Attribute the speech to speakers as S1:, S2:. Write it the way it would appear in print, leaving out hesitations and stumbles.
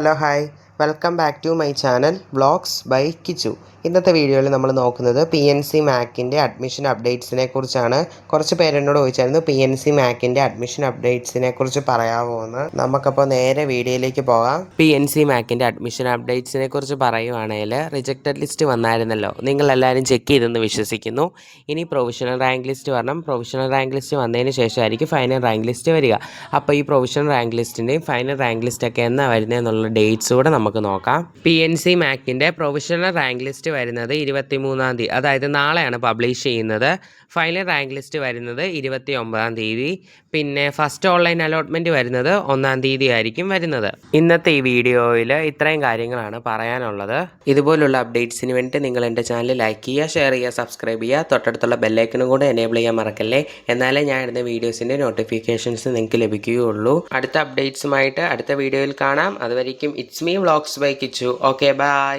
S1: Hello hi welcome back to my channel vlogs by Kichu. ഇന്നത്തെ വീഡിയോയിൽ നമ്മൾ നോക്കുന്നത് PNC മാക്കിൻ്റെ അഡ്മിഷൻ അപ്ഡേറ്റ്സിനെ കുറിച്ചാണ്. കുറച്ച് പേരെന്നോട് ചോദിച്ചായിരുന്നു PNC മാക്കിൻ്റെ അഡ്മിഷൻ അപ്ഡേറ്റ്സിനെ കുറിച്ച് പറയാമോ എന്ന്. നമുക്കപ്പോൾ നേരെ വീഡിയോയിലേക്ക് പോകാം. PNC മാക്കിൻ്റെ അഡ്മിഷൻ അപ്ഡേറ്റ്സിനെ കുറിച്ച് പറയുവാണെങ്കിൽ റിജക്റ്റഡ് ലിസ്റ്റ് വന്നായിരുന്നല്ലോ, നിങ്ങളെല്ലാവരും ചെക്ക് ചെയ്തെന്ന് വിശ്വസിക്കുന്നു. ഇനി പ്രൊവിഷണൽ റാങ്ക് ലിസ്റ്റ് വരണം. പ്രൊവിഷണൽ റാങ്ക് ലിസ്റ്റ് വന്നതിന് ശേഷമായിരിക്കും ഫൈനൽ റാങ്ക് ലിസ്റ്റ് വരിക. അപ്പോൾ ഈ പ്രൊവിഷണൽ റാങ്ക് ലിസ്റ്റിൻ്റെയും ഫൈനൽ റാങ്ക് ലിസ്റ്റൊക്കെ എന്നാണ് വരുന്നതെന്നുള്ള ഡേറ്റ്സ് കൂടെ നമുക്ക് നോക്കാം. PNC മാക്കിൻ്റെ പ്രൊവിഷണൽ റാങ്ക് ലിസ്റ്റ് വരുന്നത് 23-ാം തീയതി, അതായത് നാളെയാണ് പബ്ലിഷ് ചെയ്യുന്നത്. ഫൈനൽ റാങ്ക് ലിസ്റ്റ് വരുന്നത് 29-ാം തീയതി. പിന്നെ ഫസ്റ്റ് ഓൺലൈൻ അലോട്ട്മെൻറ്റ് വരുന്നത് 1-ാം തീയതി ആയിരിക്കും വരുന്നത്. ഇന്നത്തെ ഈ വീഡിയോയിൽ ഇത്രയും കാര്യങ്ങളാണ് പറയാനുള്ളത്. ഇതുപോലുള്ള അപ്ഡേറ്റ്സിന് വേണ്ടിയിട്ട് നിങ്ങൾ എൻ്റെ ചാനൽ ലൈക്ക് ചെയ്യുക, ഷെയർ ചെയ്യുക, സബ്സ്ക്രൈബ് ചെയ്യുക. തൊട്ടടുത്തുള്ള ബെല്ലൈക്കനും കൂടെ എനേബിൾ ചെയ്യാൻ മറക്കല്ലേ. എന്നാലേ ഞാൻ ഇടുന്ന വീഡിയോസിൻ്റെ നോട്ടിഫിക്കേഷൻസ് നിങ്ങൾക്ക് ലഭിക്കുകയുള്ളൂ. അടുത്ത അപ്ഡേറ്റ്സുമായിട്ട് അടുത്ത വീഡിയോയിൽ കാണാം. അതുവരേക്കും it's me vlogs by Kichu. Okay, by.